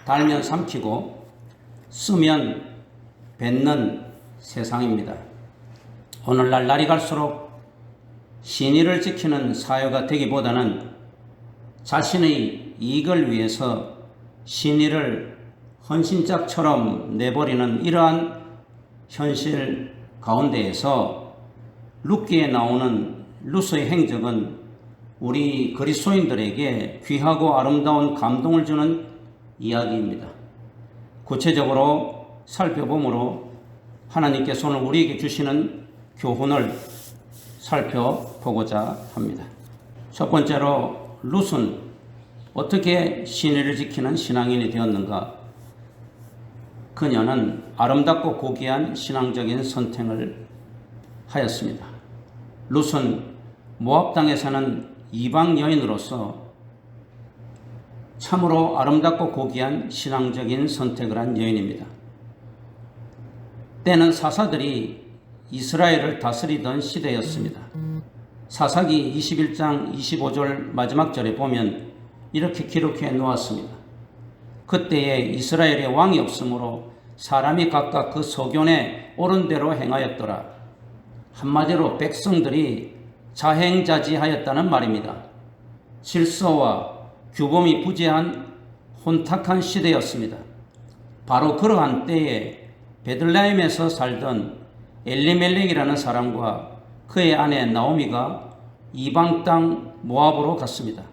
달면 삼키고 쓰면 뱉는 세상입니다. 오늘날 날이 갈수록 신의를 지키는 사회가 되기보다는 자신의 이익을 위해서 신의를 헌신짝처럼 내버리는 이러한 현실 가운데에서 룻기에 나오는 룻의 행적은 우리 그리스도인들에게 귀하고 아름다운 감동을 주는 이야기입니다. 구체적으로 살펴보므로 하나님께서 오늘 우리에게 주시는 교훈을 살펴보고자 합니다. 첫 번째로 룻은 어떻게 신의를 지키는 신앙인이 되었는가? 그녀는 아름답고 고귀한 신앙적인 선택을 하였습니다. 룻은 모압 땅에 사는 이방 여인으로서 참으로 아름답고 고귀한 신앙적인 선택을 한 여인입니다. 때는 사사들이 이스라엘을 다스리던 시대였습니다. 사사기 21장 25절 마지막 절에 보면 이렇게 기록해 놓았습니다. 그때에 이스라엘에 왕이 없으므로 사람이 각각 그 소견에 옳은 대로 행하였더라. 한마디로 백성들이 자행자지하였다는 말입니다. 질서와 규범이 부재한 혼탁한 시대였습니다. 바로 그러한 때에 베들레헴에서 살던 엘리멜렉이라는 사람과 그의 아내 나오미가 이방 땅 모압으로 갔습니다.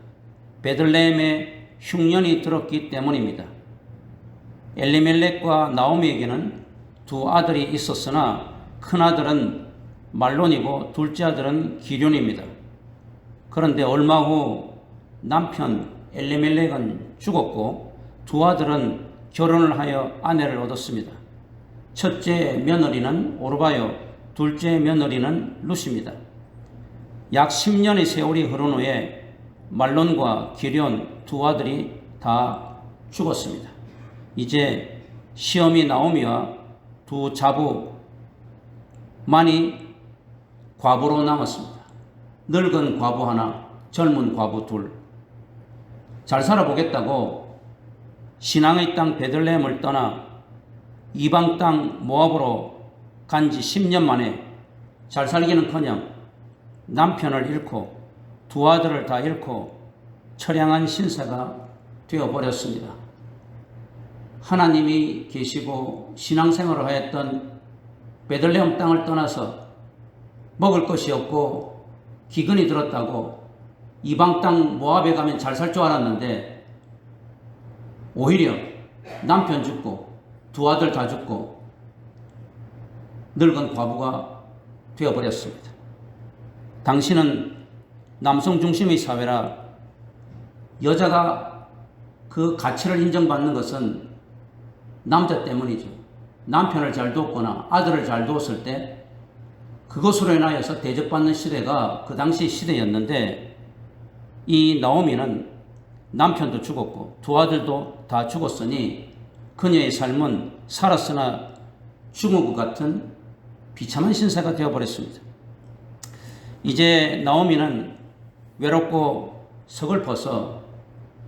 베들레헴에 흉년이 들었기 때문입니다. 엘리멜렉과 나오미에게는 두 아들이 있었으나 큰아들은 말론이고 둘째 아들은 기럐입니다. 그런데 얼마 후 남편 엘리멜렉은 죽었고 두 아들은 결혼을 하여 아내를 얻었습니다. 첫째 며느리는 오르바요, 둘째 며느리는 룻입니다. 약 10년의 세월이 흐른 후에 말론과 기럐 두 아들이 다 죽었습니다. 이제 시어미 나오미와 두 자부만이 과부로 남았습니다. 늙은 과부 하나, 젊은 과부 둘. 잘 살아보겠다고 신앙의 땅 베들레헴을 떠나 이방 땅 모압으로 간 지 10년 만에 잘 살기는커녕 남편을 잃고 두 아들을 다 잃고 처량한 신세가 되어버렸습니다. 하나님이 계시고 신앙생활을 하였던 베들레헴 땅을 떠나서 먹을 것이 없고 기근이 들었다고 이방 땅 모압에 가면 잘 살 줄 알았는데 오히려 남편 죽고 두 아들 다 죽고 늙은 과부가 되어버렸습니다. 당신은 남성 중심의 사회라 여자가 그 가치를 인정받는 것은 남자 때문이죠. 남편을 잘 뒀거나 아들을 잘 뒀을 때 그것으로 인하여서 대접받는 시대가 그 당시 시대였는데 이 나오미는 남편도 죽었고 두 아들도 다 죽었으니 그녀의 삶은 살았으나 죽은 것 같은 비참한 신세가 되어버렸습니다. 이제 나오미는 외롭고 서글퍼서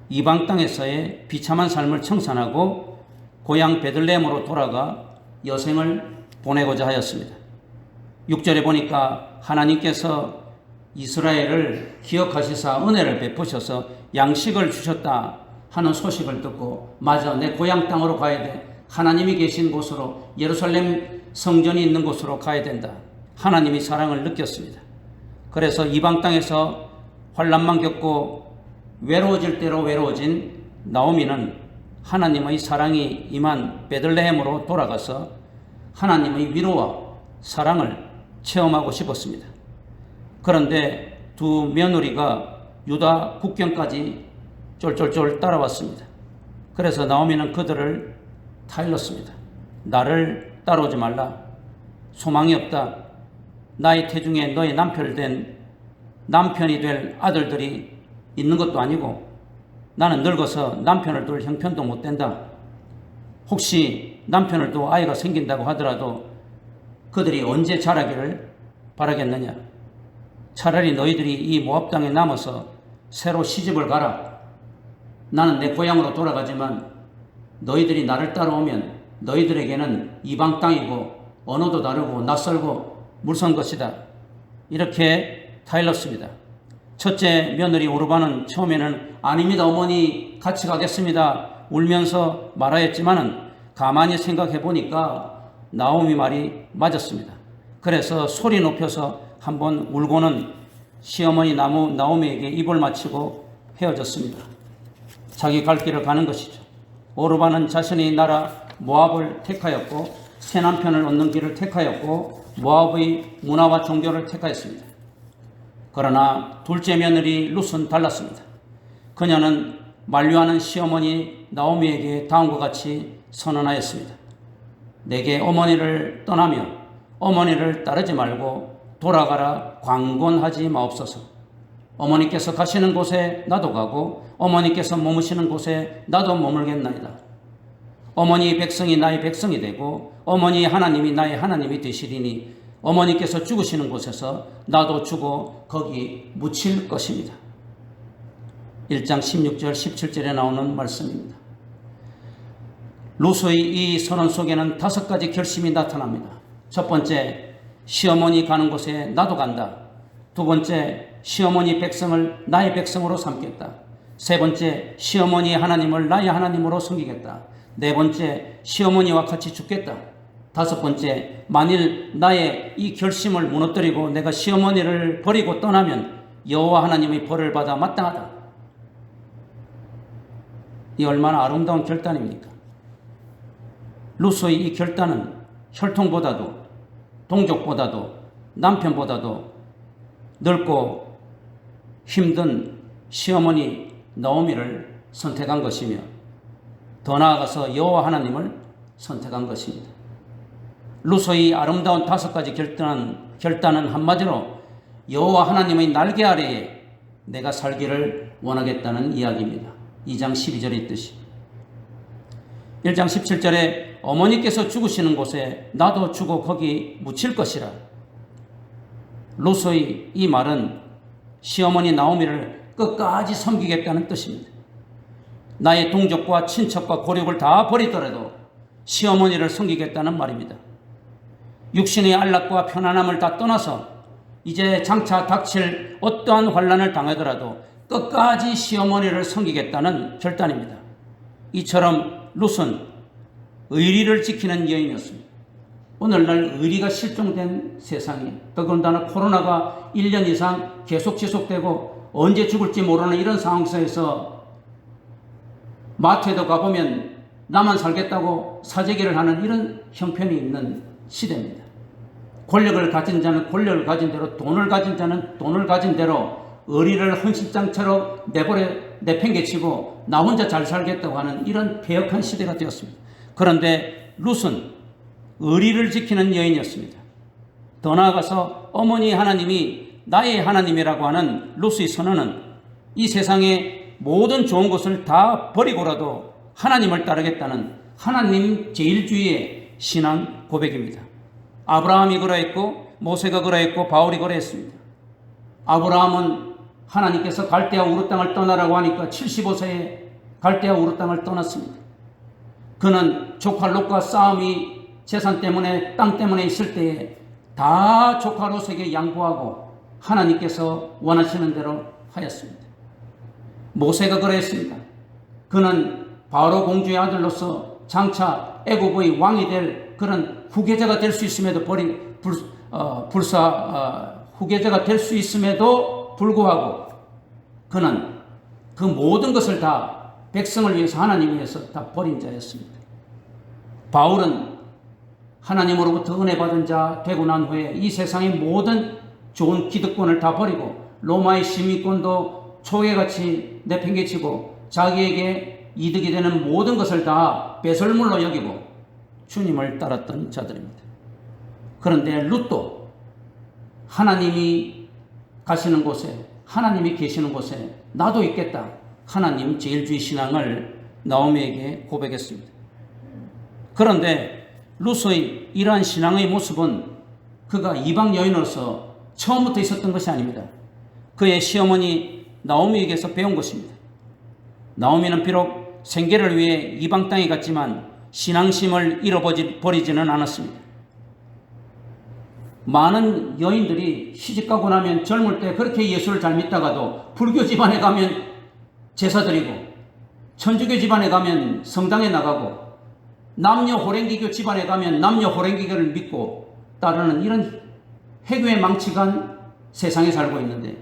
이방 땅에서의 비참한 삶을 청산하고 고향 베들레헴으로 돌아가 여생을 보내고자 하였습니다. 6절에 보니까 하나님께서 이스라엘을 기억하시사 은혜를 베푸셔서 양식을 주셨다 하는 소식을 듣고 맞아 내 고향 땅으로 가야 돼. 하나님이 계신 곳으로 예루살렘 성전이 있는 곳으로 가야 된다. 하나님이 사랑을 느꼈습니다. 그래서 이방 땅에서 환난만 겪고 외로워질 대로 외로워진 나오미는 하나님의 사랑이 임한 베들레헴으로 돌아가서 하나님의 위로와 사랑을 체험하고 싶었습니다. 그런데 두 며느리가 유다 국경까지 쫄쫄쫄 따라왔습니다. 그래서 나오미는 그들을 타일렀습니다. 나를 따라오지 말라. 소망이 없다. 나의 태중에 너의 남편이 될 아들들이 있는 것도 아니고 나는 늙어서 남편을 둘 형편도 못 된다. 혹시 남편을 둬 아이가 생긴다고 하더라도 그들이 언제 자라기를 바라겠느냐. 차라리 너희들이 이 모압 땅에 남아서 새로 시집을 가라. 나는 내 고향으로 돌아가지만 너희들이 나를 따라오면 너희들에게는 이방 땅이고 언어도 다르고 낯설고 물선 것이다. 이렇게 타일렀습니다. 첫째 며느리 오르바는 처음에는 아닙니다 어머니 같이 가겠습니다 울면서 말하였지만은 가만히 생각해 보니까 나오미 말이 맞았습니다. 그래서 소리 높여서 한번 울고는 시어머니 나오미에게 입을 맞추고 헤어졌습니다. 자기 갈 길을 가는 것이죠. 오르바는 자신의 나라 모압을 택하였고 새 남편을 얻는 길을 택하였고 모압의 문화와 종교를 택하였습니다. 그러나 둘째 며느리 룻은 달랐습니다. 그녀는 만류하는 시어머니 나오미에게 다음과 같이 선언하였습니다. 내게 어머니를 떠나며 어머니를 따르지 말고 돌아가라 광곤하지 마옵소서. 어머니께서 가시는 곳에 나도 가고 어머니께서 머무시는 곳에 나도 머물겠나이다. 어머니 백성이 나의 백성이 되고 어머니 하나님이 나의 하나님이 되시리니 어머니께서 죽으시는 곳에서 나도 죽어 거기 묻힐 것입니다. 1장 16절 17절에 나오는 말씀입니다. 룻의 이 선언 속에는 5가지 결심이 나타납니다. 첫 번째, 시어머니 가는 곳에 나도 간다. 두 번째, 시어머니 백성을 나의 백성으로 삼겠다. 세 번째, 시어머니 하나님을 나의 하나님으로 섬기겠다. 네 번째, 시어머니와 같이 죽겠다. 다섯 번째, 만일 나의 이 결심을 무너뜨리고 내가 시어머니를 버리고 떠나면 여호와 하나님의 벌을 받아 마땅하다. 이 얼마나 아름다운 결단입니까? 룻의 이 결단은 혈통보다도 동족보다도 남편보다도 넓고 힘든 시어머니 나오미를 선택한 것이며 더 나아가서 여호와 하나님을 선택한 것입니다. 룻의 아름다운 5가지 결단은 한마디로 여호와 하나님의 날개 아래에 내가 살기를 원하겠다는 이야기입니다. 2장 12절에 있듯이 1장 17절에 어머니께서 죽으시는 곳에 나도 죽어 거기 묻힐 것이라. 룻의 이 말은 시어머니 나오미를 끝까지 섬기겠다는 뜻입니다. 나의 동족과 친척과 고력을 다 버리더라도 시어머니를 섬기겠다는 말입니다. 육신의 안락과 편안함을 다 떠나서 이제 장차 닥칠 어떠한 환난을 당하더라도 끝까지 시어머니를 섬기겠다는 결단입니다. 이처럼 룻은 의리를 지키는 여인이었습니다. 오늘날 의리가 실종된 세상에 더군다나 코로나가 1년 이상 계속 지속되고 언제 죽을지 모르는 이런 상황 속에서 마트에도 가보면 나만 살겠다고 사재기를 하는 이런 형편이 있는 시대입니다. 권력을 가진 자는 권력을 가진 대로, 돈을 가진 자는 돈을 가진 대로 의리를 헌신장처럼 내팽개치고 나 혼자 잘 살겠다고 하는 이런 패역한 시대가 되었습니다. 그런데 룻은 의리를 지키는 여인이었습니다. 더 나아가서 어머니 하나님이 나의 하나님이라고 하는 룻의 선언은 이 세상의 모든 좋은 것을 다 버리고라도 하나님을 따르겠다는 하나님 제일주의의 신앙 고백입니다. 아브라함이 그러했고 모세가 그러했고 바울이 그러했습니다. 아브라함은 하나님께서 갈대아 우르 땅을 떠나라고 하니까 75세에 갈대아 우르 땅을 떠났습니다. 그는 조카 롯과 싸움이 재산 때문에 땅 때문에 있을 때에 다 조카 롯에게 양보하고 하나님께서 원하시는 대로 하였습니다. 모세가 그랬습니다. 그는 바로 공주의 아들로서 장차 애굽의 왕이 될 그런 후계자가 될 수 있음에도 후계자가 될 수 있음에도 불구하고 그는 그 모든 것을 다 백성을 위해서 하나님을 위해서 다 버린 자였습니다. 바울은 하나님으로부터 은혜 받은 자 되고 난 후에 이 세상의 모든 좋은 기득권을 다 버리고 로마의 시민권도 초계같이 내팽개치고 자기에게 이득이 되는 모든 것을 다 배설물로 여기고 주님을 따랐던 자들입니다. 그런데 룻도 하나님이 가시는 곳에 하나님이 계시는 곳에 나도 있겠다. 하나님 제일주의 신앙을 나오미에게 고백했습니다. 그런데 룻의 이러한 신앙의 모습은 그가 이방 여인으로서 처음부터 있었던 것이 아닙니다. 그의 시어머니 나오미에게서 배운 것입니다. 나오미는 비록 생계를 위해 이방 땅에 갔지만 신앙심을 잃어버리지는 않았습니다. 많은 여인들이 시집가고 나면 젊을 때 그렇게 예수를 잘 믿다가도 불교 집안에 가면 제사 드리고 천주교 집안에 가면 성당에 나가고 남녀 호랭기교 집안에 가면 남녀 호랭기교를 믿고 따르는 이런 해교의 망치간 세상에 살고 있는데,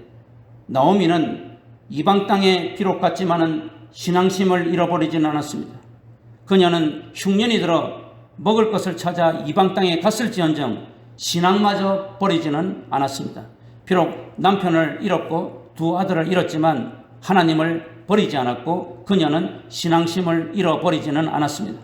나오미는 이방 땅에 비록 갔지만은 신앙심을 잃어버리지는 않았습니다. 그녀는 흉년이 들어 먹을 것을 찾아 이방 땅에 갔을지언정 신앙마저 버리지는 않았습니다. 비록 남편을 잃었고 두 아들을 잃었지만 하나님을 버리지 않았고 그녀는 신앙심을 잃어버리지는 않았습니다.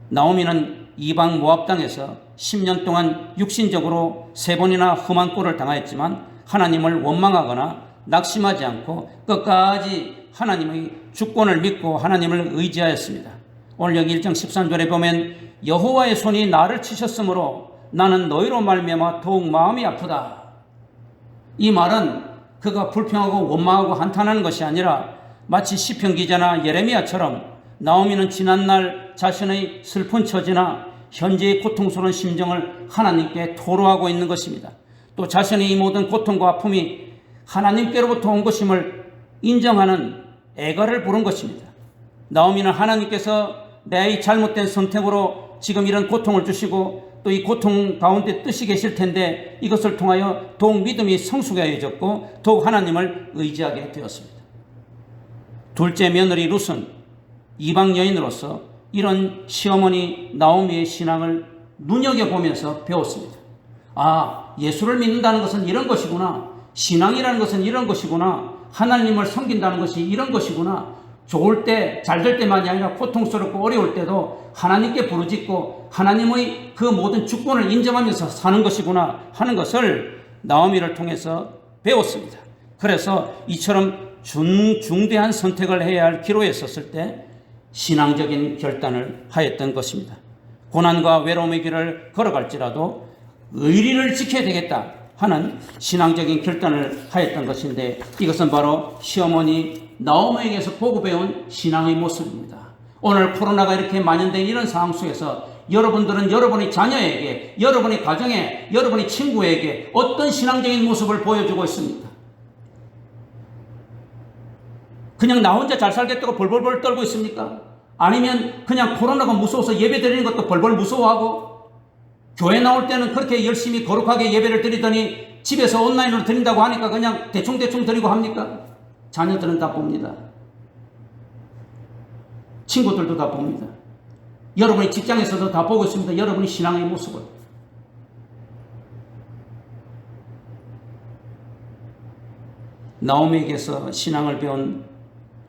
나오미는 이방 모압 땅에서 10년 동안 육신적으로 3번이나 험한 꼴을 당하였지만 하나님을 원망하거나 낙심하지 않고 끝까지 하나님의 주권을 믿고 하나님을 의지하였습니다. 오늘 여기 1장 13절에 보면 여호와의 손이 나를 치셨으므로 나는 너희로 말미암아 더욱 마음이 아프다. 이 말은 그가 불평하고 원망하고 한탄하는 것이 아니라 마치 시편 기자나 예레미야처럼 나오미는 지난날 자신의 슬픈 처지나 현재의 고통스러운 심정을 하나님께 토로하고 있는 것입니다. 또 자신의 이 모든 고통과 아픔이 하나님께로부터 온 것임을 인정하는 애가를 부른 것입니다. 나오미는 하나님께서 내 잘못된 선택으로 지금 이런 고통을 주시고 또 이 고통 가운데 뜻이 계실 텐데 이것을 통하여 더욱 믿음이 성숙해졌고 더욱 하나님을 의지하게 되었습니다. 둘째 며느리 룻은 이방 여인으로서 이런 시어머니 나오미의 신앙을 눈여겨보면서 배웠습니다. 아, 예수를 믿는다는 것은 이런 것이구나. 신앙이라는 것은 이런 것이구나. 하나님을 섬긴다는 것이 이런 것이구나. 좋을 때, 잘 될 때만이 아니라 고통스럽고 어려울 때도 하나님께 부르짖고 하나님의 그 모든 주권을 인정하면서 사는 것이구나 하는 것을 나오미를 통해서 배웠습니다. 그래서 이처럼 중대한 선택을 해야 할 기로에 섰을 때 신앙적인 결단을 하였던 것입니다. 고난과 외로움의 길을 걸어갈지라도 의리를 지켜야 되겠다 하는 신앙적인 결단을 하였던 것인데, 이것은 바로 시어머니 나오미에게서 보고 배운 신앙의 모습입니다. 오늘 코로나가 이렇게 만연된 이런 상황 속에서 여러분들은 여러분의 자녀에게, 여러분의 가정에, 여러분의 친구에게 어떤 신앙적인 모습을 보여주고 있습니까? 그냥 나 혼자 잘 살겠다고 벌벌벌 떨고 있습니까? 아니면 그냥 코로나가 무서워서 예배 드리는 것도 벌벌 무서워하고, 교회 나올 때는 그렇게 열심히 거룩하게 예배를 드리더니 집에서 온라인으로 드린다고 하니까 그냥 대충대충 드리고 합니까? 자녀들은 다 봅니다. 친구들도 다 봅니다. 여러분의 직장에서도 다 보고 있습니다. 여러분의 신앙의 모습을. 나오미에게서 신앙을 배운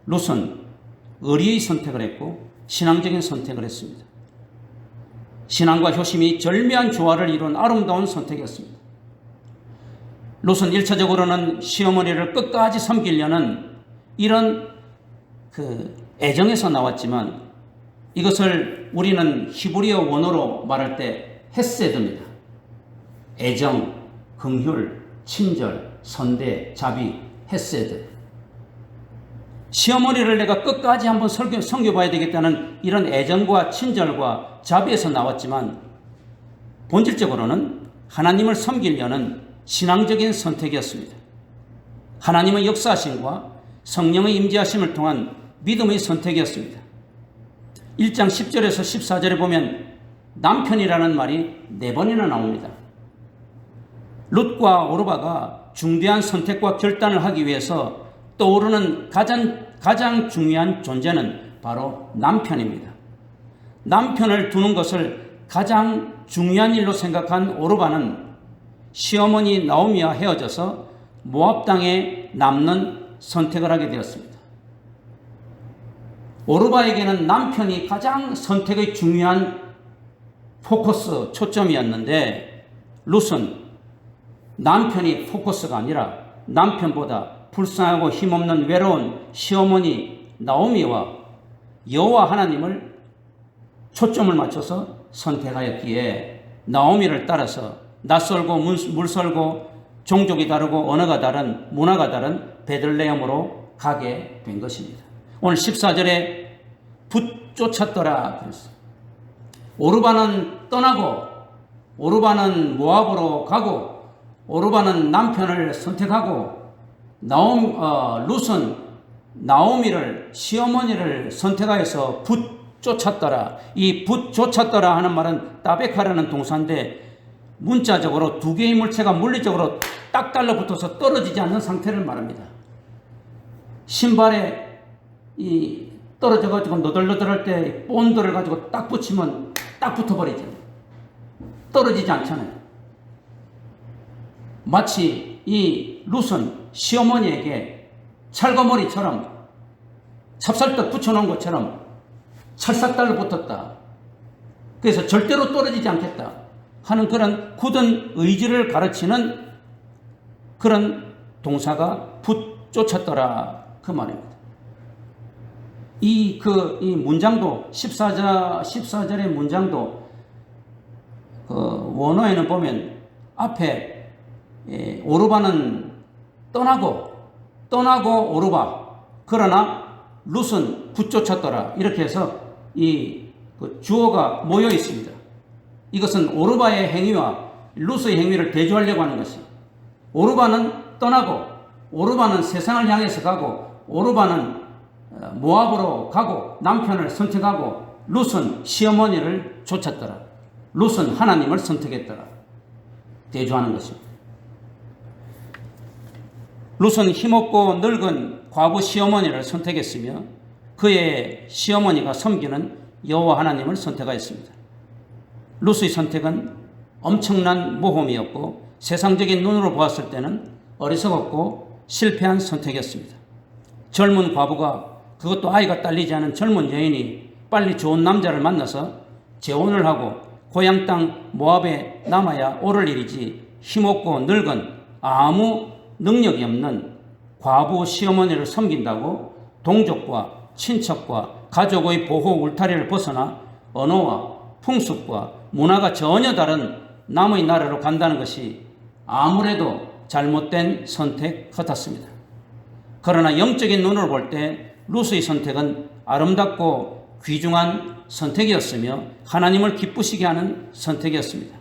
룻은 의리의 선택을 했고 신앙적인 선택을 했습니다. 신앙과 효심이 절묘한 조화를 이룬 아름다운 선택이었습니다. 룻은 1차적으로는 시어머니를 끝까지 섬기려는 이런 애정에서 나왔지만, 이것을 우리는 히브리어 원어로 말할 때 헤세드입니다. 애정, 긍휼, 친절, 선대, 자비, 헤세드. 시어머니를 내가 끝까지 한번 섬겨봐야 되겠다는 이런 애정과 친절과 자비에서 나왔지만, 본질적으로는 하나님을 섬기려는 신앙적인 선택이었습니다. 하나님의 역사하심과 성령의 임재하심을 통한 믿음의 선택이었습니다. 1장 10절에서 14절에 보면 남편이라는 말이 4번이나 나옵니다. 룻과 오르바가 중대한 선택과 결단을 하기 위해서 떠오르는 가장 중요한 존재는 바로 남편입니다. 남편을 두는 것을 가장 중요한 일로 생각한 오르바는 시어머니 나오미와 헤어져서 모압 땅에 남는 선택을 하게 되었습니다. 오르바에게는 남편이 가장 선택의 중요한 포커스, 초점이었는데, 룻은 남편이 포커스가 아니라 남편보다 불쌍하고 힘없는 외로운 시어머니 나오미와 여호와 하나님을 초점을 맞춰서 선택하였기에 나오미를 따라서 낯설고 물설고 종족이 다르고 언어가 다른 문화가 다른 베들레헴으로 가게 된 것입니다. 오늘 14절에 붙쫓았더라 그랬어. 오르바는 떠나고 오르바는 모압으로 가고 오르바는 남편을 선택하고 룻은 나오미를 시어머니를 선택하여서 붙쫓았더라. 이 붙쫓았더라 하는 말은 따베카라는 동사인데 문자적으로 두 개의 물체가 물리적으로 딱 달라붙어서 떨어지지 않는 상태를 말합니다. 신발에 이 떨어져가지고 너덜너덜할 때 본드를 가지고 딱 붙이면 딱 붙어버리죠. 떨어지지 않잖아요. 마치 이 룻은 시어머니에게 찰거머리처럼 찹쌀떡 붙여놓은 것처럼 찰싹 달라붙었다. 그래서 절대로 떨어지지 않겠다 하는 그런 굳은 의지를 가르치는 그런 동사가 붙쫓았더라 그 말입니다. 이 문장도 14절의 문장도 원어에는 보면 앞에 오르바는 떠나고 오르바 그러나 룻은 붙쫓았더라 이렇게 해서 주어가 모여 있습니다. 이것은 오르바의 행위와 룻의 행위를 대조하려고 하는 것이 오르바는 떠나고 오르바는 세상을 향해서 가고 오르바는 모압으로 가고 남편을 선택하고 룻은 시어머니를 쫓았더라. 룻은 하나님을 선택했더라. 대조하는 것입니다. 룻은 힘없고 늙은 과부 시어머니를 선택했으며 그의 시어머니가 섬기는 여호와 하나님을 선택하였습니다. 룻의 선택은 엄청난 모험이었고 세상적인 눈으로 보았을 때는 어리석었고 실패한 선택이었습니다. 젊은 과부가 그것도 아이가 딸리지 않은 젊은 여인이 빨리 좋은 남자를 만나서 재혼을 하고 고향 땅 모압에 남아야 옳을 일이지 힘없고 늙은 아무 능력이 없는 과부 시어머니를 섬긴다고 동족과 친척과 가족의 보호 울타리를 벗어나 언어와 풍습과 문화가 전혀 다른 남의 나라로 간다는 것이 아무래도 잘못된 선택 같았습니다. 그러나 영적인 눈으로 볼 때 룻의 선택은 아름답고 귀중한 선택이었으며 하나님을 기쁘시게 하는 선택이었습니다.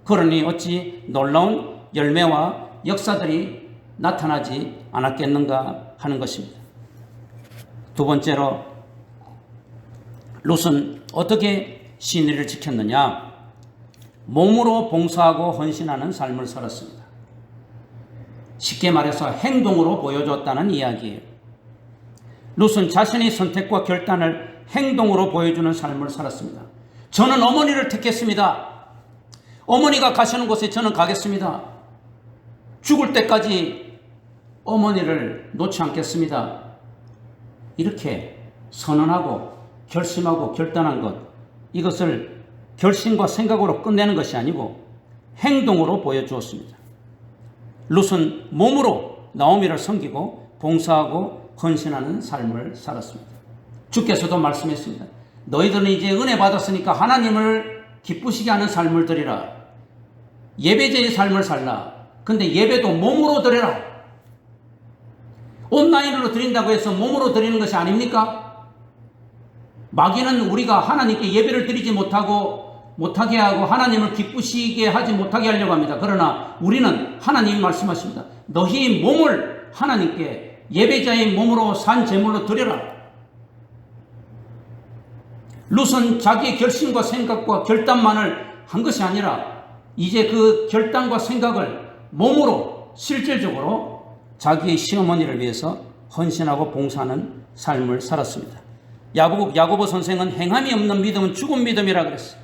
그러니 어찌 놀라운 열매와 역사들이 나타나지 않았겠는가 하는 것입니다. 두 번째로 룻은 어떻게 신의를 지켰느냐? 몸으로 봉사하고 헌신하는 삶을 살았습니다. 쉽게 말해서 행동으로 보여줬다는 이야기예요. 룻은 자신의 선택과 결단을 행동으로 보여주는 삶을 살았습니다. 저는 어머니를 택했습니다. 어머니가 가시는 곳에 저는 가겠습니다. 죽을 때까지 어머니를 놓지 않겠습니다. 이렇게 선언하고 결심하고 결단한 것, 이것을 결심과 생각으로 끝내는 것이 아니고 행동으로 보여주었습니다. 룻은 몸으로 나오미를 섬기고 봉사하고 헌신하는 삶을 살았습니다. 주께서도 말씀했습니다. 너희들은 이제 은혜 받았으니까 하나님을 기쁘시게 하는 삶을 드리라. 예배자의 삶을 살라. 근데 예배도 몸으로 드려라. 온라인으로 드린다고 해서 몸으로 드리는 것이 아닙니까? 마귀는 우리가 하나님께 예배를 드리지 못하게 하고 하나님을 기쁘시게 하지 못하게 하려고 합니다. 그러나 우리는 하나님이 말씀하십니다. 너희 몸을 하나님께 예배자의 몸으로 산 제물로 드려라. 룻은 자기의 결심과 생각과 결단만을 한 것이 아니라 이제 그 결단과 생각을 몸으로 실질적으로 자기의 시어머니를 위해서 헌신하고 봉사하는 삶을 살았습니다. 야고보 선생은 행함이 없는 믿음은 죽은 믿음이라 그랬어요.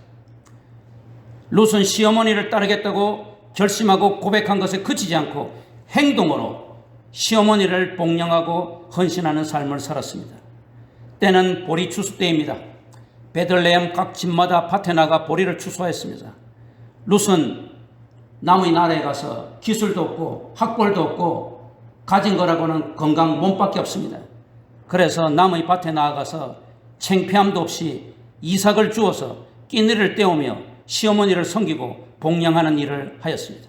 룻은 시어머니를 따르겠다고 결심하고 고백한 것에 그치지 않고 행동으로 시어머니를 복령하고 헌신하는 삶을 살았습니다. 때는 보리 추수 때입니다. 베들레헴 각 집마다 밭에 나가 보리를 추수하였습니다. 룻은 남의 나라에 가서 기술도 없고 학벌도 없고 가진 거라고는 건강 몸밖에 없습니다. 그래서 남의 밭에 나아가서 창피함도 없이 이삭을 주어서 끼니를 때우며 시어머니를 섬기고 복령하는 일을 하였습니다.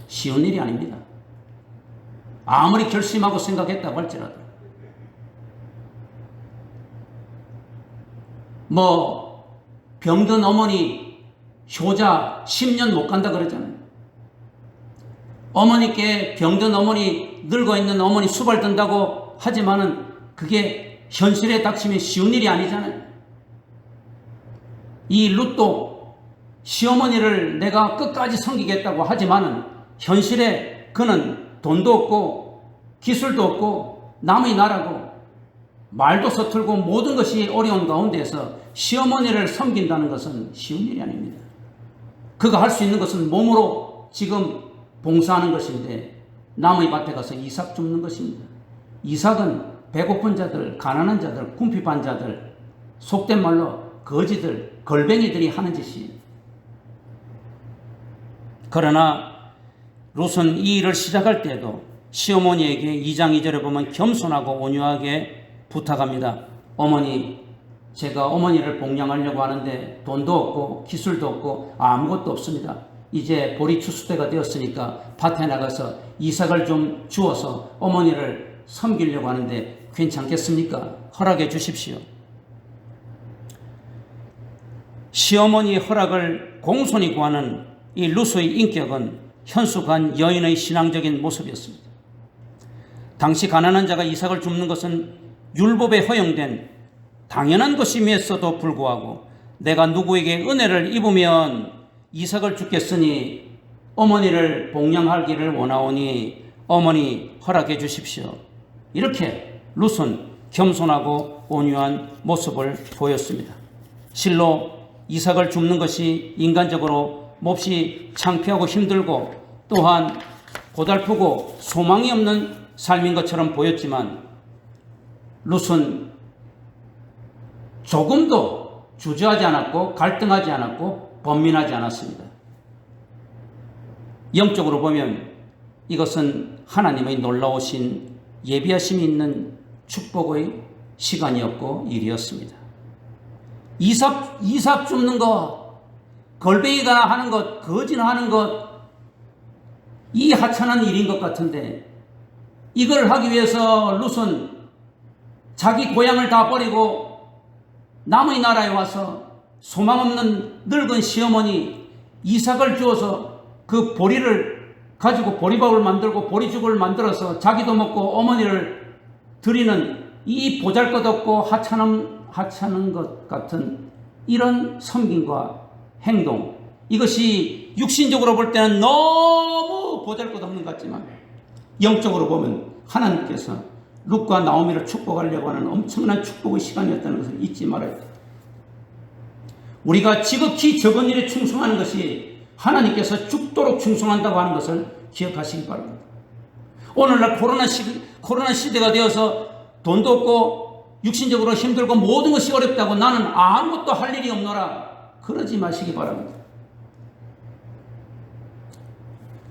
쉬운 일이 아닙니다. 아무리 결심하고 생각했다고 할지라도 뭐 병든 어머니 효자 10년 못 간다 그러잖아요. 어머니께 병든 어머니, 늙어 있는 어머니 수발 든다고 하지만은 그게 현실에 닥치면 쉬운 일이 아니잖아요. 이 룻도 시어머니를 내가 끝까지 섬기겠다고 하지만은 현실에 그는 돈도 없고 기술도 없고 남의 나라고 말도 서툴고 모든 것이 어려운 가운데서 시어머니를 섬긴다는 것은 쉬운 일이 아닙니다. 그가 할 수 있는 것은 몸으로 지금 봉사하는 것인데 남의 밭에 가서 이삭 줍는 것입니다. 이삭은 배고픈 자들, 가난한 자들, 궁핍한 자들, 속된 말로 거지들, 걸뱅이들이 하는 짓이에요. 그러나 룻은 이 일을 시작할 때에도 시어머니에게 2장 2절에 보면 겸손하고 온유하게 부탁합니다. 어머니, 제가 어머니를 봉양하려고 하는데 돈도 없고 기술도 없고 아무것도 없습니다. 이제 보리 추수 때가 되었으니까 밭에 나가서 이삭을 좀 주어서 어머니를 섬기려고 하는데 괜찮겠습니까? 허락해 주십시오. 시어머니의 허락을 공손히 구하는 이 룻의 인격은 현숙한 여인의 신앙적인 모습이었습니다. 당시 가난한 자가 이삭을 줍는 것은 율법에 허용된 당연한 것임에서도 불구하고 내가 누구에게 은혜를 입으면 이삭을 주겠으니 어머니를 봉양하기를 원하오니 어머니 허락해 주십시오. 이렇게 룻은 겸손하고 온유한 모습을 보였습니다. 실로 이삭을 줍는 것이 인간적으로 몹시 창피하고 힘들고 또한 고달프고 소망이 없는 삶인 것처럼 보였지만 룻은 조금도 주저하지 않았고 갈등하지 않았고 번민하지 않았습니다. 영적으로 보면 이것은 하나님의 놀라우신 예비하심이 있는 축복의 시간이었고 일이었습니다. 이삭 줍는 것, 걸뱅이가 하는 것, 거지나 하는 것, 이 하찮은 일인 것 같은데 이걸 하기 위해서 룻은 자기 고향을 다 버리고 남의 나라에 와서 소망 없는 늙은 시어머니 이삭을 주어서 그 보리를 가지고 보리밥을 만들고 보리죽을 만들어서 자기도 먹고 어머니를 드리는 이 보잘것없고 하찮은 것 같은 이런 섬김과 행동, 이것이 육신적으로 볼 때는 너무 보잘것없는 것 같지만 영적으로 보면 하나님께서 룻과 나오미를 축복하려고 하는 엄청난 축복의 시간이었다는 것을 잊지 말아야 됩니다. 우리가 지극히 적은 일에 충성하는 것이 하나님께서 죽도록 충성한다고 하는 것을 기억하시기 바랍니다. 오늘날 코로나 시대가 되어서 돈도 없고 육신적으로 힘들고 모든 것이 어렵다고 나는 아무것도 할 일이 없노라, 그러지 마시기 바랍니다.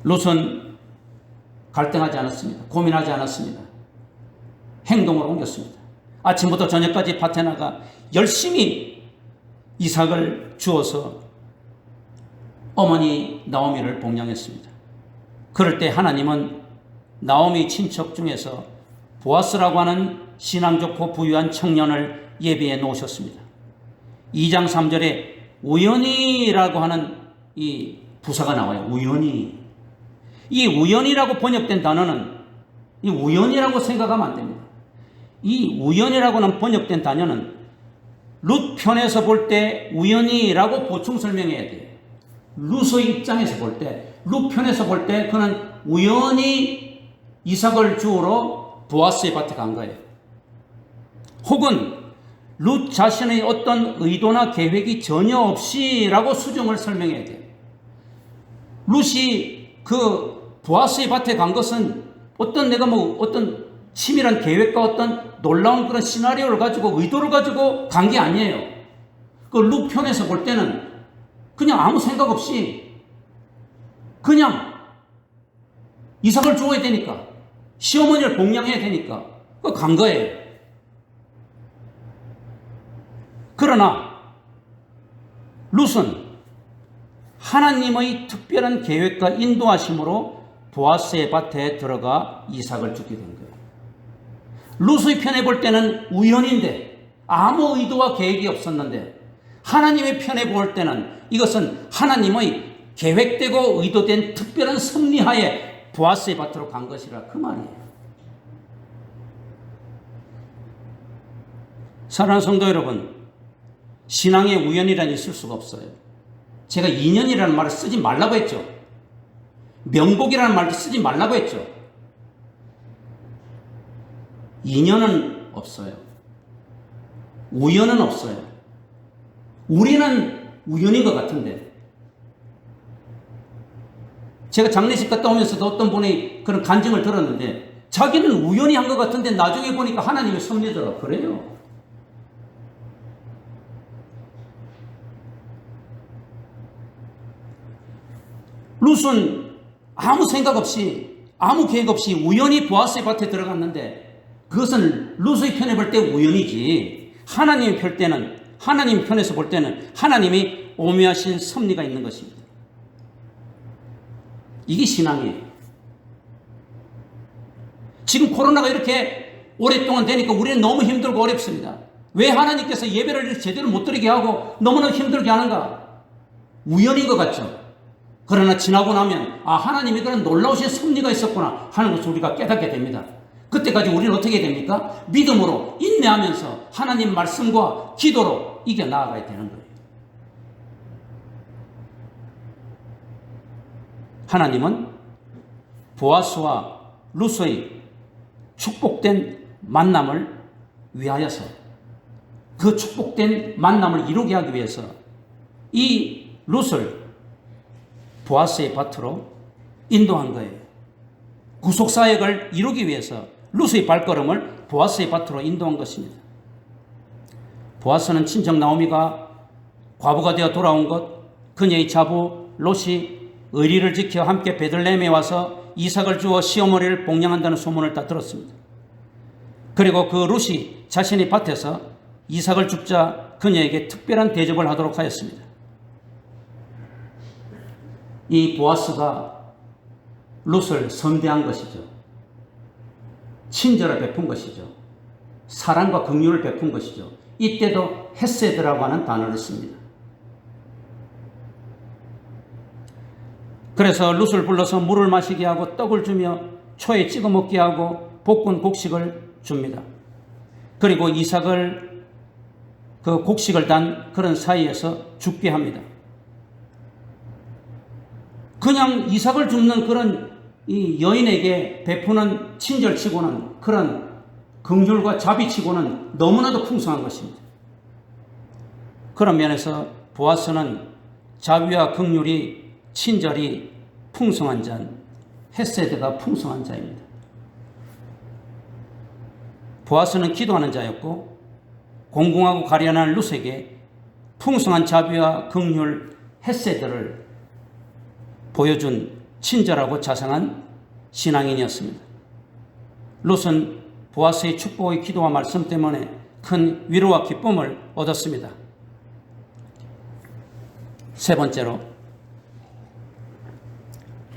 룻은 갈등하지 않았습니다. 고민하지 않았습니다. 행동으로 옮겼습니다. 아침부터 저녁까지 밭에 나가 열심히 이삭을 주어서 어머니 나오미를 봉양했습니다. 그럴 때 하나님은 나오미 친척 중에서 보아스라고 하는 신앙 좋고 부유한 청년을 예비해 놓으셨습니다. 2장 3절에 우연히라고 하는 이 부사가 나와요. 우연히. 이 우연이라고 번역된 단어는 이 우연이라고 생각하면 안 됩니다. 이 우연이라고는 번역된 단어는 룻 편에서 볼 때 우연히라고 보충 설명해야 돼요. 룻의 입장에서 볼 때, 룻 편에서 볼 때 그는 우연히 이삭을 주우러 보아스의 밭에 간 거예요. 혹은 룻 자신의 어떤 의도나 계획이 전혀 없이라고 수정을 설명해야 돼요. 룻이 그 보아스의 밭에 간 것은 어떤 치밀한 계획과 어떤 놀라운 그런 시나리오를 가지고 의도를 가지고 간 게 아니에요. 그 룻 편에서 볼 때는 그냥 아무 생각 없이 그냥 이삭을 주어야 되니까, 시어머니를 봉양해야 되니까 그 간 거예요. 그러나 룻은 하나님의 특별한 계획과 인도하심으로 보아스의 밭에 들어가 이삭을 주게 된 거예요. 룻의 편에 볼 때는 우연인데 아무 의도와 계획이 없었는데 하나님의 편에 볼 때는 이것은 하나님의 계획되고 의도된 특별한 섭리하에 보아스의 밭으로 간 것이라 그 말이에요. 사랑하는 성도 여러분, 신앙에 우연이란 있을 수가 없어요. 제가 인연이라는 말을 쓰지 말라고 했죠. 명복이라는 말도 쓰지 말라고 했죠. 인연은 없어요. 우연은 없어요. 우리는 우연인 것 같은데, 제가 장례식 갔다 오면서도 어떤 분이 그런 간증을 들었는데 자기는 우연히 한 것 같은데 나중에 보니까 하나님의 섭리더라. 그래요. 룻은 아무 생각 없이 아무 계획 없이 우연히 보아스의 밭에 들어갔는데 그것은 룻의 편에 볼 때 우연이지, 하나님의 펼 때는, 하나님 편에서 볼 때는 하나님이 오묘하신 섭리가 있는 것입니다. 이게 신앙이에요. 지금 코로나가 이렇게 오랫동안 되니까 우리는 너무 힘들고 어렵습니다. 왜 하나님께서 예배를 제대로 못 드리게 하고 너무나 힘들게 하는가? 우연인 것 같죠. 그러나 지나고 나면 하나님이 그런 놀라우신 섭리가 있었구나 하는 것을 우리가 깨닫게 됩니다. 그때까지 우리는 어떻게 됩니까? 믿음으로 인내하면서 하나님 말씀과 기도로 이겨나가야 되는 거예요. 하나님은 보아스와 룻의 축복된 만남을 위하여서, 그 축복된 만남을 이루게 하기 위해서 이 룻을 보아스의 밭으로 인도한 거예요. 구속사역을 이루기 위해서 룻의 발걸음을 보아스의 밭으로 인도한 것입니다. 보아스는 친정 나오미가 과부가 되어 돌아온 것, 그녀의 자부 롯이 의리를 지켜 함께 베들레헴에 와서 이삭을 주어 시어머니를 복양한다는 소문을 다 들었습니다. 그리고 그 룻이 자신의 밭에서 이삭을 줍자 그녀에게 특별한 대접을 하도록 하였습니다. 이 보아스가 룻을 선대한 것이죠. 친절을 베푼 것이죠. 사랑과 긍휼을 베푼 것이죠. 이때도 헤세드라고 하는 단어를 씁니다. 그래서 룻을 불러서 물을 마시게 하고 떡을 주며 초에 찍어 먹게 하고 볶은 곡식을 줍니다. 그리고 이삭을 그 곡식을 단 그런 사이에서 죽게 합니다. 그냥 이삭을 줍는 그런 이 여인에게 베푸는 친절치고는, 그런 긍휼과 자비치고는 너무나도 풍성한 것입니다. 그런 면에서 보아스는 자비와 긍휼이, 친절이 풍성한 자, 헤세드가 풍성한 자입니다. 보아스는 기도하는 자였고 공공하고 가련한 룻에게 풍성한 자비와 긍휼, 헤세드를 보여준 친절하고 자상한 신앙인이었습니다. 룻은 보아스의 축복의 기도와 말씀 때문에 큰 위로와 기쁨을 얻었습니다. 세 번째로,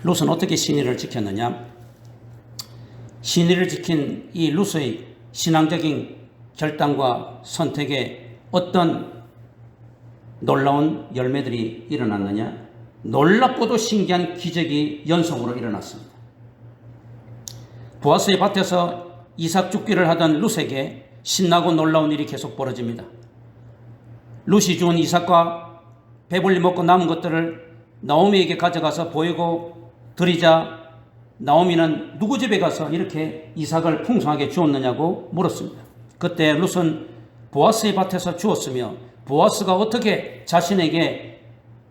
룻은 어떻게 신의를 지켰느냐? 신의를 지킨 이 룻의 신앙적인 결단과 선택에 어떤 놀라운 열매들이 일어났느냐? 놀랍고도 신기한 기적이 연속으로 일어났습니다. 보아스의 밭에서 이삭 죽기를 하던 룻에게 신나고 놀라운 일이 계속 벌어집니다. 룻이 주운 이삭과 배불리 먹고 남은 것들을 나오미에게 가져가서 보이고 드리자 나오미는 누구 집에 가서 이렇게 이삭을 풍성하게 주었느냐고 물었습니다. 그때 룻은 보아스의 밭에서 주었으며 보아스가 어떻게 자신에게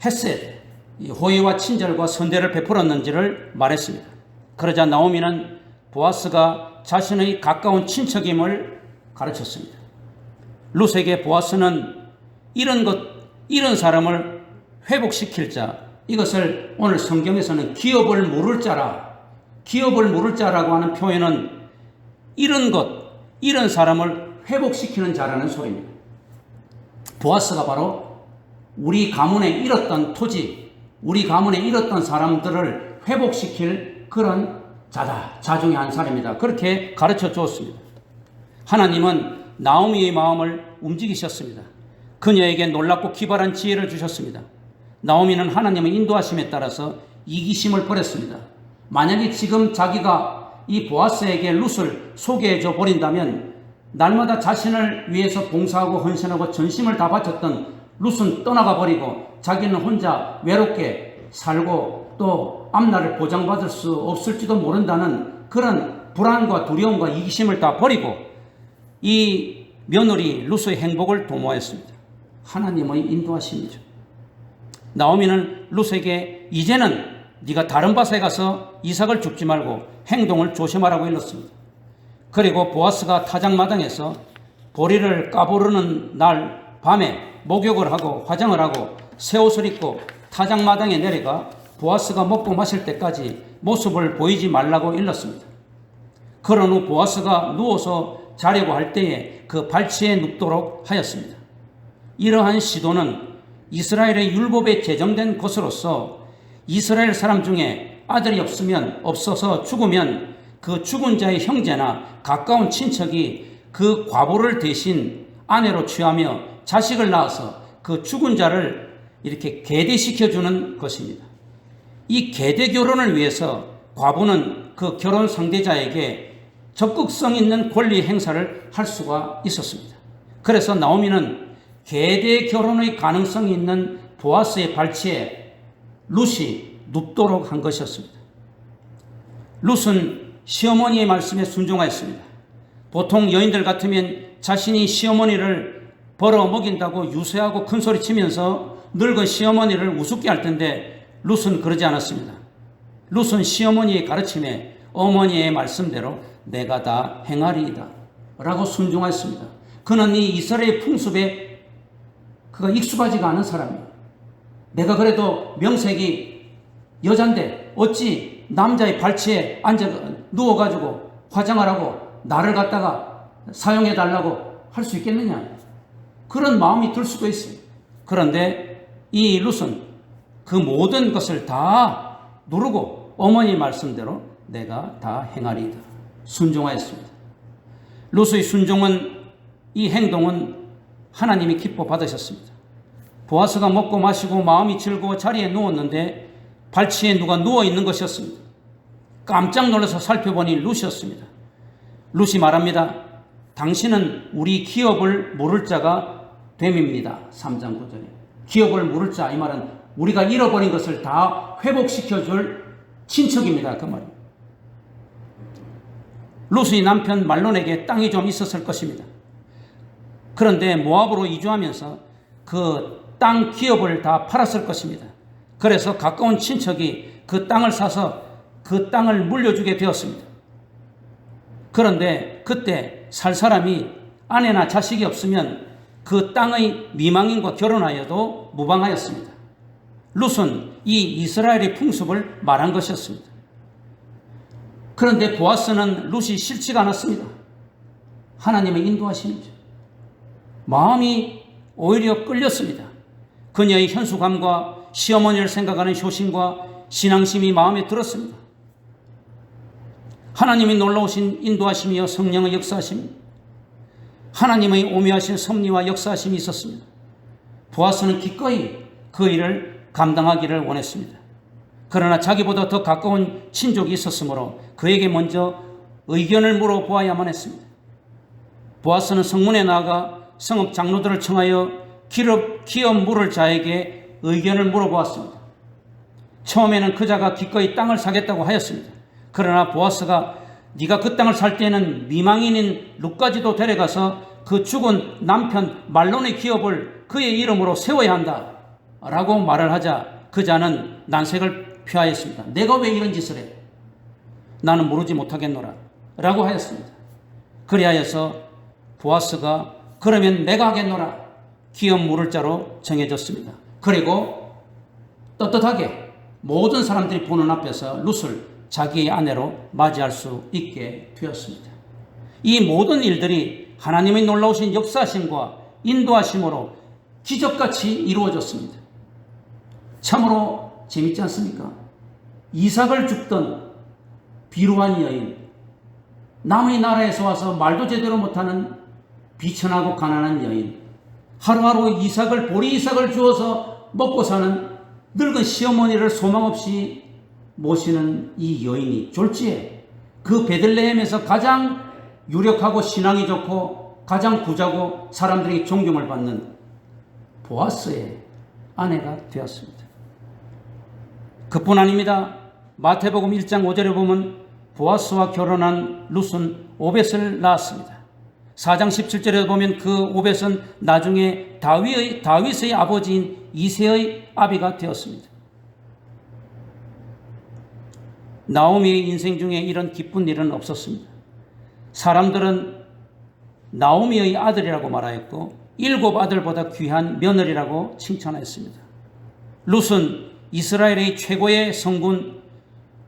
헤세드, 호의와 친절과 선대를 베풀었는지를 말했습니다. 그러자 나오미는 보아스가 자신의 가까운 친척임을 가르쳤습니다. 룻에게 보아스는 이런 사람을 회복시킬 자, 이것을 오늘 성경에서는 기업을 물을 자라고 하는 표현은 이런 사람을 회복시키는 자라는 소리입니다. 보아스가 바로 우리 가문에 잃었던 토지, 우리 가문에 잃었던 사람들을 회복시킬 그런 자다, 자 중에 한 사람이다. 그렇게 가르쳐 주었습니다. 하나님은 나오미의 마음을 움직이셨습니다. 그녀에게 놀랍고 기발한 지혜를 주셨습니다. 나오미는 하나님의 인도하심에 따라서 이기심을 버렸습니다. 만약에 지금 자기가 이 보아스에게 룻을 소개해줘 버린다면 날마다 자신을 위해서 봉사하고 헌신하고 전심을 다 바쳤던 룻은 떠나가 버리고 자기는 혼자 외롭게 살고 또 앞날을 보장받을 수 없을지도 모른다는 그런 불안과 두려움과 이기심을 다 버리고 이 며느리 룻의 행복을 도모하였습니다. 하나님의 인도하심이죠. 나오미는 룻에게 이제는 네가 다른 밭에 가서 이삭을 줍지 말고 행동을 조심하라고 일렀습니다. 그리고 보아스가 타작마당에서 보리를 까부르는 날 밤에 목욕을 하고 화장을 하고 새 옷을 입고 타작마당에 내려가 보아스가 먹고 마실 때까지 모습을 보이지 말라고 일렀습니다. 그런 후 보아스가 누워서 자려고 할 때에 그 발치에 눕도록 하였습니다. 이러한 시도는 이스라엘의 율법에 제정된 것으로서 이스라엘 사람 중에 아들이 없어서 죽으면 그 죽은 자의 형제나 가까운 친척이 그 과부를 대신 아내로 취하며 자식을 낳아서 그 죽은 자를 이렇게 계대시켜주는 것입니다. 이 계대 결혼을 위해서 과부는 그 결혼 상대자에게 적극성 있는 권리 행사를 할 수가 있었습니다. 그래서 나오미는 계대 결혼의 가능성이 있는 보아스의 발치에 룻이 눕도록 한 것이었습니다. 룻은 시어머니의 말씀에 순종하였습니다. 보통 여인들 같으면 자신이 시어머니를 벌어 먹인다고 유세하고 큰소리 치면서 늙은 시어머니를 우습게 할 텐데 룻은 그러지 않았습니다. 룻은 시어머니의 가르침에 어머니의 말씀대로 내가 다 행하리이다 라고 순종하였습니다. 그는 이 이스라엘 풍습에 그가 익숙하지가 않은 사람이에요. 내가 그래도 명색이 여잔데 어찌 남자의 발치에 누워가지고 화장을 하고 나를 갖다가 사용해달라고 할 수 있겠느냐. 그런 마음이 들 수도 있어요. 그런데 이 룻은 그 모든 것을 다 누르고 어머니 말씀대로 내가 다 행하리이다. 순종하였습니다. 룻의 순종은 이 행동은 하나님이 기뻐 받으셨습니다. 보아스가 먹고 마시고 마음이 즐거워 자리에 누웠는데 발치에 누가 누워 있는 것이었습니다. 깜짝 놀라서 살펴보니 룻이었습니다. 룻이 말합니다. 당신은 우리 기업을 물을 자가 됨입니다. 3장 9절에. 기업을 물을 자, 이 말은 우리가 잃어버린 것을 다 회복시켜줄 친척입니다. 그 말입니다. 룻의 남편 말론에게 땅이 좀 있었을 것입니다. 그런데 모압으로 이주하면서 그 땅 기업을 다 팔았을 것입니다. 그래서 가까운 친척이 그 땅을 사서 그 땅을 물려주게 되었습니다. 그런데 그때 살 사람이 아내나 자식이 없으면 그 땅의 미망인과 결혼하여도 무방하였습니다. 룻은 이 이스라엘의 풍습을 말한 것이었습니다. 그런데 보아스는 룻이 싫지가 않았습니다. 하나님의 인도하심이죠. 마음이 오히려 끌렸습니다. 그녀의 현수감과 시어머니를 생각하는 효심과 신앙심이 마음에 들었습니다. 하나님의 놀라우신 인도하심이여 성령의 역사하심, 하나님의 오묘하신 섭리와 역사하심이 있었습니다. 보아스는 기꺼이 그 일을 감당하기를 원했습니다. 그러나 자기보다 더 가까운 친족이 있었으므로 그에게 먼저 의견을 물어보아야만 했습니다. 보아스는 성문에 나아가 성읍 장로들을 청하여 기업 물을 자에게 의견을 물어보았습니다. 처음에는 그 자가 기꺼이 땅을 사겠다고 하였습니다. 그러나 보아스가 네가 그 땅을 살 때는 미망인인 룻까지도 데려가서 그 죽은 남편 말론의 기업을 그의 이름으로 세워야 한다 라고 말을 하자 그 자는 난색을 표하였습니다. 내가 왜 이런 짓을 해? 나는 모르지 못하겠노라 라고 하였습니다. 그리하여서 보아스가 그러면 내가 하겠노라 기업 물을 자로 정해졌습니다. 그리고 떳떳하게 모든 사람들이 보는 앞에서 룻을 자기의 아내로 맞이할 수 있게 되었습니다. 이 모든 일들이 하나님의 놀라우신 역사하심과 인도하심으로 기적같이 이루어졌습니다. 참으로 재밌지 않습니까? 이삭을 줍던 비루한 여인, 남의 나라에서 와서 말도 제대로 못하는 비천하고 가난한 여인, 하루하루 보리 이삭을 주어서 먹고 사는 늙은 시어머니를 소망 없이 모시는 이 여인이 졸지에 그 베들레헴에서 가장 유력하고 신앙이 좋고 가장 부자고 사람들이 존경을 받는 보아스의 아내가 되었습니다. 그뿐 아닙니다. 마태복음 1장 5절에 보면 보아스와 결혼한 룻은 오벳을 낳았습니다. 4장 17절에 보면 그 오벳은 나중에 다윗의 아버지인 이새의 아비가 되었습니다. 나오미의 인생 중에 이런 기쁜 일은 없었습니다. 사람들은 나오미의 아들이라고 말하였고 7 아들보다 귀한 며느리라고 칭찬했습니다. 룻은 이스라엘의 최고의 성군,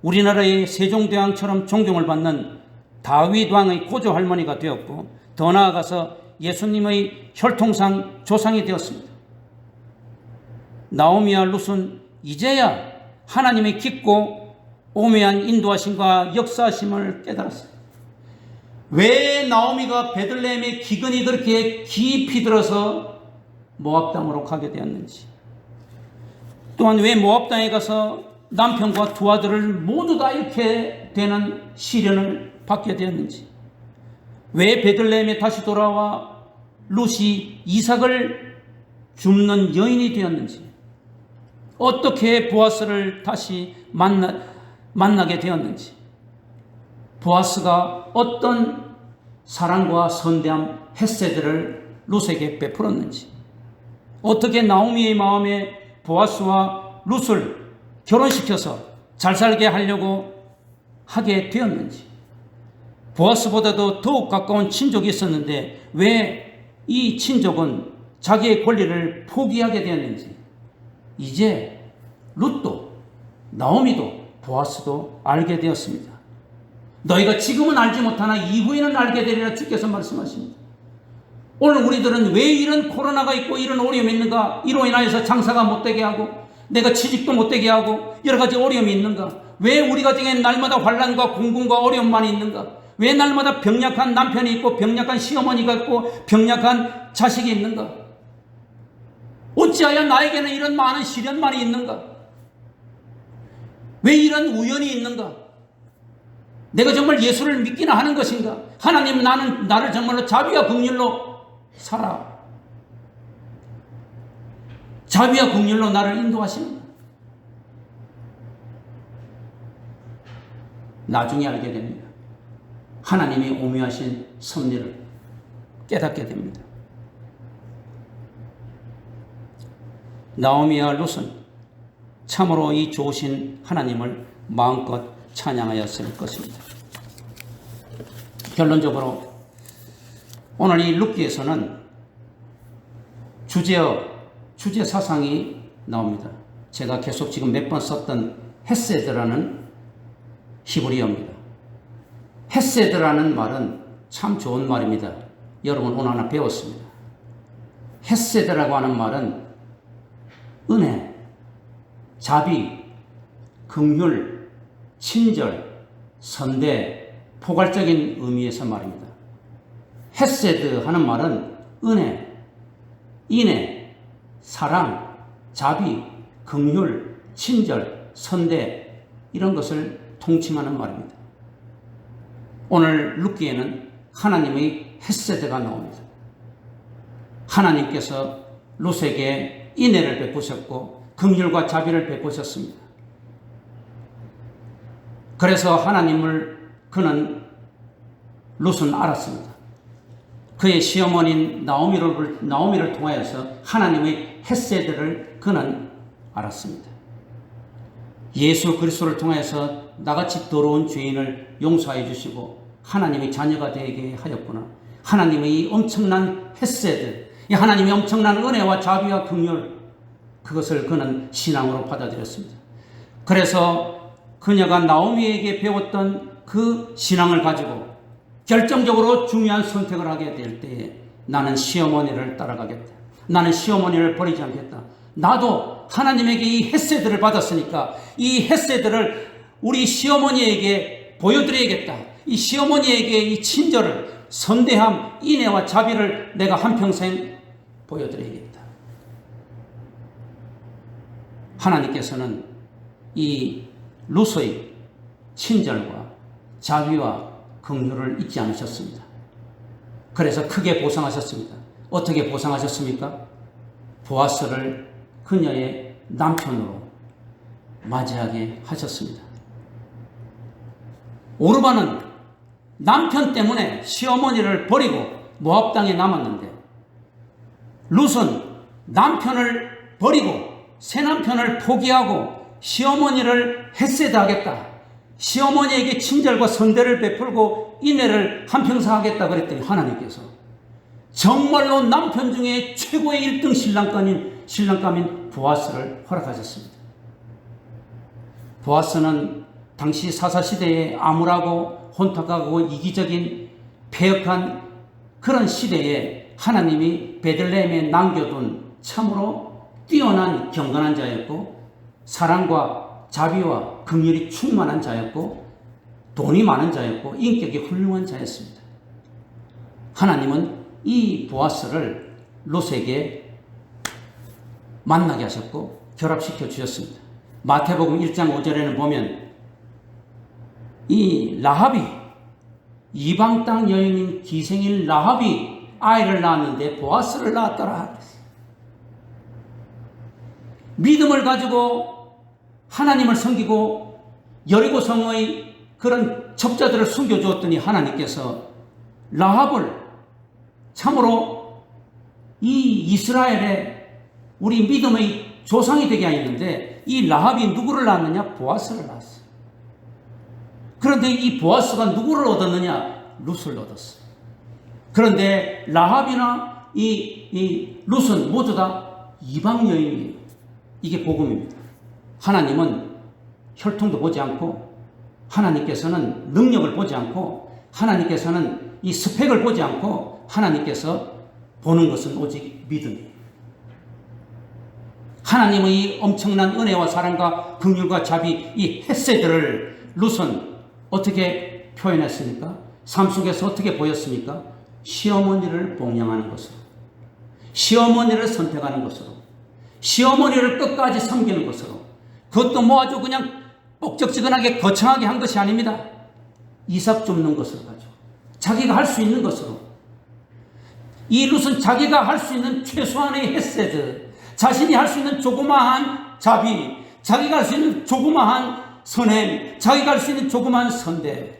우리나라의 세종대왕처럼 존경을 받는 다윗 왕의 고조 할머니가 되었고 더 나아가서 예수님의 혈통상 조상이 되었습니다. 나오미와 룻은 이제야 하나님의 깊고 오묘한 인도하심과 역사하심을 깨달았어요. 왜 나오미가 베들레헴의 기근이 그렇게 깊이 들어서 모압 땅으로 가게 되었는지, 또한 왜 모압 땅에 가서 남편과 2 아들을 모두 다 잃게 되는 시련을 받게 되었는지, 왜 베들레헴에 다시 돌아와 룻이 이삭을 줍는 여인이 되었는지, 어떻게 보아스를 다시 만나게 되었는지, 보아스가 어떤 사랑과 선대함, 헤세드를 룻에게 베풀었는지, 어떻게 나오미의 마음에 보아스와 룻을 결혼시켜서 잘 살게 하려고 하게 되었는지, 보아스보다도 더욱 가까운 친족이 있었는데 왜 이 친족은 자기의 권리를 포기하게 되었는지, 이제 룻도 나오미도 보아스도 알게 되었습니다. 너희가 지금은 알지 못하나 이후에는 알게 되리라 주께서 말씀하십니다. 오늘 우리들은 왜 이런 코로나가 있고 이런 어려움이 있는가? 이로 인하여서 장사가 못되게 하고 내가 취직도 못되게 하고 여러 가지 어려움이 있는가? 왜 우리 가정에 날마다 환난과 공분과 어려움만 있는가? 왜 날마다 병약한 남편이 있고 병약한 시어머니가 있고 병약한 자식이 있는가? 어찌하여 나에게는 이런 많은 시련만이 있는가? 왜 이런 우연이 있는가? 내가 정말 예수를 믿기나 하는 것인가? 하나님, 나를 정말로 자비와 긍휼로 살아. 자비와 긍휼로 나를 인도하시는가? 나중에 알게 됩니다. 하나님이 오묘하신 섭리를 깨닫게 됩니다. 나오미와 룻은 참으로 이 좋으신 하나님을 마음껏 찬양하였을 것입니다. 결론적으로 오늘 이 룻기에서는 주제 사상이 나옵니다. 제가 계속 지금 몇 번 썼던 헤세드라는 히브리어입니다. 헤세드라는 말은 참 좋은 말입니다. 여러분 오늘 하나 배웠습니다. 헤세드라고 하는 말은 은혜, 자비, 긍휼, 친절, 선대, 포괄적인 의미에서 말입니다. 헤세드 하는 말은 은혜, 인애, 사랑, 자비, 긍휼, 친절, 선대 이런 것을 통칭하는 말입니다. 오늘 룻기에는 하나님의 헤세드가 나옵니다. 하나님께서 룻에게 인애를 베푸셨고 긍휼과 자비를 베푸셨습니다. 그래서 하나님을 룻은 알았습니다. 그의 시어머니인 나오미를 통하여서 하나님의 헤세드를 그는 알았습니다. 예수 그리스도를 통해서 나같이 더러운 죄인을 용서해 주시고 하나님의 자녀가 되게 하였구나. 하나님의 이 엄청난 헤세드, 이 하나님의 엄청난 은혜와 자비와 긍휼, 그것을 그는 신앙으로 받아들였습니다. 그래서 그녀가 나오미에게 배웠던 그 신앙을 가지고 결정적으로 중요한 선택을 하게 될 때에 나는 시어머니를 따라가겠다. 나는 시어머니를 버리지 않겠다. 나도 하나님에게 이 헤세드를 받았으니까 이 헤세드를 우리 시어머니에게 보여드려야겠다. 이 시어머니에게 이 친절을, 선대함, 인애와 자비를 내가 한평생 보여드려야겠다. 하나님께서는 이 룻의 친절과 자비와 긍휼을 잊지 않으셨습니다. 그래서 크게 보상하셨습니다. 어떻게 보상하셨습니까? 보아스를 그녀의 남편으로 맞이하게 하셨습니다. 오르바는 남편 때문에 시어머니를 버리고 모압 땅에 남았는데, 룻은 남편을 버리고 새 남편을 포기하고 시어머니를 헤세드하겠다, 시어머니에게 친절과 선대를 베풀고 인애를 한평생 하겠다 그랬더니 하나님께서 정말로 남편 중에 최고의 1등 신랑감인 보아스를 허락하셨습니다. 보아스는 당시 사사시대에 암울하고 혼탁하고 이기적인 패역한 그런 시대에 하나님이 베들레헴에 남겨둔 참으로 뛰어난 경건한 자였고, 사랑과 자비와 긍휼이 충만한 자였고, 돈이 많은 자였고, 인격이 훌륭한 자였습니다. 하나님은 이 보아스를 룻에게 만나게 하셨고 결합시켜 주셨습니다. 마태복음 1장 5절에는 보면 이 라합이, 이방 땅 여인인 기생인 라합이 아이를 낳았는데 보아스를 낳았더라. 믿음을 가지고 하나님을 섬기고 여리고성의 그런 첩자들을 숨겨주었더니 하나님께서 라합을 참으로 이 이스라엘의 우리 믿음의 조상이 되게 하였는데, 이 라합이 누구를 낳았느냐? 보아스를 낳았어요. 그런데 이 보아스가 누구를 얻었느냐? 룻을 얻었어요. 그런데 라합이나 이 룻은 모두 다 이방 여인이에요. 이게 복음입니다. 하나님은 혈통도 보지 않고, 하나님께서는 능력을 보지 않고, 하나님께서는 이 스펙을 보지 않고, 하나님께서 보는 것은 오직 믿음이에요. 하나님의 이 엄청난 은혜와 사랑과 긍휼과 자비, 이 헤세드를 룻은 어떻게 표현했습니까? 삶 속에서 어떻게 보였습니까? 시어머니를 봉양하는 것으로, 시어머니를 선택하는 것으로, 시어머니를 끝까지 섬기는 것으로, 그것도 뭐 아주 그냥 뻑적지근하게 거창하게 한 것이 아닙니다. 이삭 줍는 것으로 가지고 자기가 할 수 있는 것으로, 이 룻은 자기가 할 수 있는 최소한의 헤세드, 자신이 할 수 있는 조그마한 자비, 자기가 할 수 있는 조그마한 선행, 자기가 할 수 있는 조그마한 선대를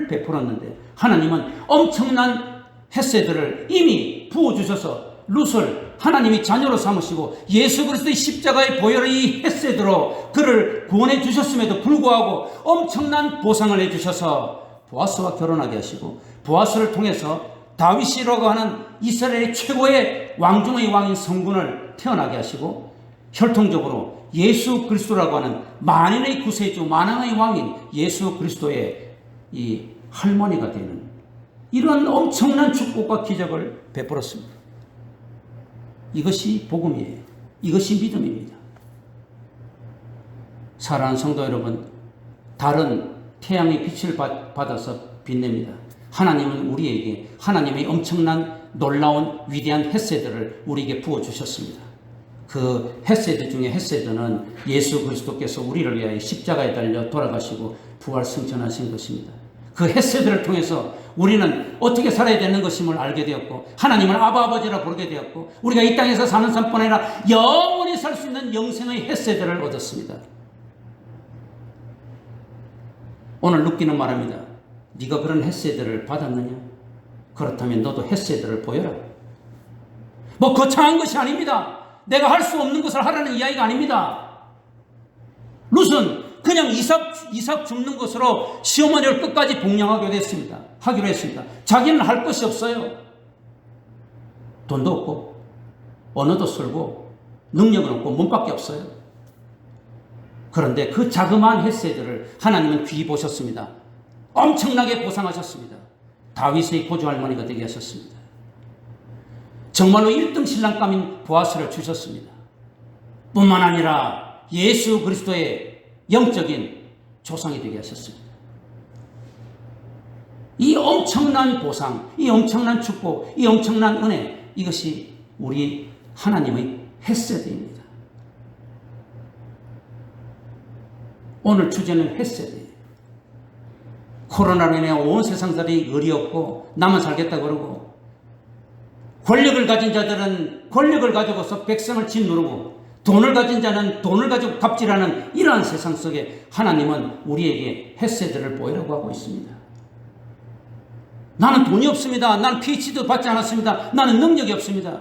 베풀었는데, 하나님은 엄청난 헤세드를 이미 부어주셔서 룻을 하나님이 자녀로 삼으시고 예수 그리스도의 십자가의 보혈의 이 헤세드로 그를 구원해 주셨음에도 불구하고 엄청난 보상을 해주셔서 보아스와 결혼하게 하시고, 보아스를 통해서 다윗이라고 하는 이스라엘의 최고의 왕중의 왕인 성군을 태어나게 하시고, 혈통적으로 예수 그리스도라고 하는 만인의 구세주, 만왕의 왕인 예수 그리스도의 이 할머니가 되는 이런 엄청난 축복과 기적을 베풀었습니다. 이것이 복음이에요. 이것이 믿음입니다. 사랑하는 성도 여러분, 달은 태양의 빛을 받아서 빛냅니다. 하나님은 우리에게 하나님의 엄청난 놀라운 위대한 헤세드를 우리에게 부어주셨습니다. 그 헤세드 중에 헤세드는 예수 그리스도께서 우리를 위하여 십자가에 달려 돌아가시고 부활 승천하신 것입니다. 그 헤세드를 통해서 우리는 어떻게 살아야 되는 것임을 알게 되었고, 하나님을 아바 아버지라 부르게 되었고, 우리가 이 땅에서 사는 삶뿐 아니라 영원히 살 수 있는 영생의 헤세드를 얻었습니다. 오늘 룻기는 말합니다. 네가 그런 헤세드를 받았느냐? 그렇다면 너도 헤세드를 보여라. 뭐 거창한 것이 아닙니다. 내가 할 수 없는 것을 하라는 이야기가 아닙니다. 룻은 그냥 이삭 줍는 것으로 시어머니를 끝까지 봉양하기로 했습니다. 자기는 할 것이 없어요. 돈도 없고 언어도 쓸고 능력은 없고 몸밖에 없어요. 그런데 그 자그마한 헤세드를 하나님은 귀히 보셨습니다. 엄청나게 보상하셨습니다. 다윗의 고조할머니가 되게 하셨습니다. 정말로 1등 신랑감인 보아스를 주셨습니다. 뿐만 아니라 예수 그리스도의 영적인 조상이 되게 하셨습니다. 이 엄청난 보상, 이 엄청난 축복, 이 엄청난 은혜, 이것이 우리 하나님의 헤세드입니다. 오늘 주제는 헤세드예요. 코로나로 인해 온 세상 사람이 의리 없고 나만 살겠다 그러고, 권력을 가진 자들은 권력을 가지고서 백성을 짓누르고, 돈을 가진 자는 돈을 가지고 갑질하는 이러한 세상 속에 하나님은 우리에게 헤세드를 보이라고 하고 있습니다. 나는 돈이 없습니다. 나는 PhD도 받지 않았습니다. 나는 능력이 없습니다.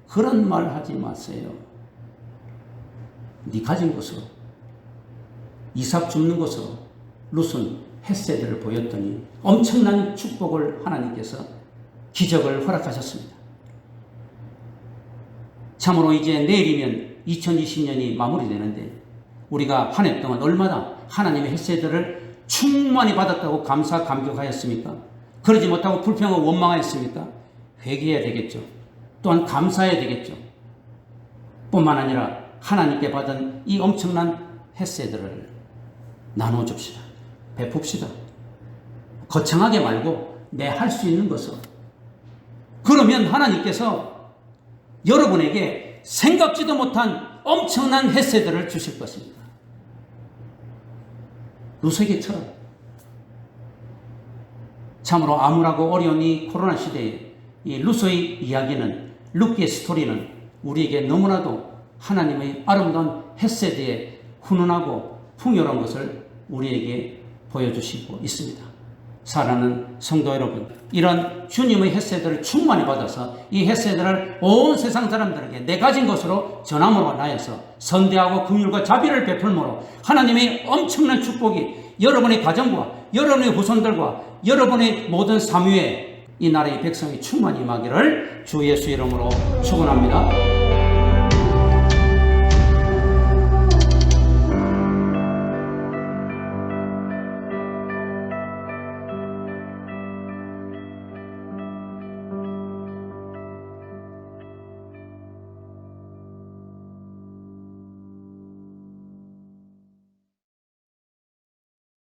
그런 말 하지 마세요. 네 가진 것으로, 이삭 줍는 것으로 룻은 헤세드를 보였더니 엄청난 축복을 하나님께서 기적을 허락하셨습니다. 참으로 이제 내일이면 2020년이 마무리되는데, 우리가 한 해 동안 얼마나 하나님의 헤세드를 충만히 받았다고 감사 감격하였습니까? 그러지 못하고 불평하고 원망하였습니까? 회개해야 되겠죠. 또한 감사해야 되겠죠. 뿐만 아니라 하나님께 받은 이 엄청난 헤세드를 나눠줍시다. 베풉시다. 거창하게 말고 내 할 수 있는 것으로. 그러면 하나님께서 여러분에게 생각지도 못한 엄청난 헤세드를 주실 것입니다. 룻에게처럼. 참으로 암울하고 어려운 이 코로나 시대에 이 룻의 이야기는, 룻기의 스토리는 우리에게 너무나도 하나님의 아름다운 헤세드의 훈훈하고 풍요로운 것을 우리에게 보여주시고 있습니다. 사랑하는 성도 여러분, 이런 주님의 헤세드를 충만히 받아서 이 헤세드를 온 세상 사람들에게 내 가진 것으로 전함으로 하여서 선대하고 긍휼과 자비를 베풀므로 하나님의 엄청난 축복이 여러분의 가정과 여러분의 후손들과 여러분의 모든 삶 위에 이 나라의 백성이 충만히 임하기를 주 예수 이름으로 축원합니다.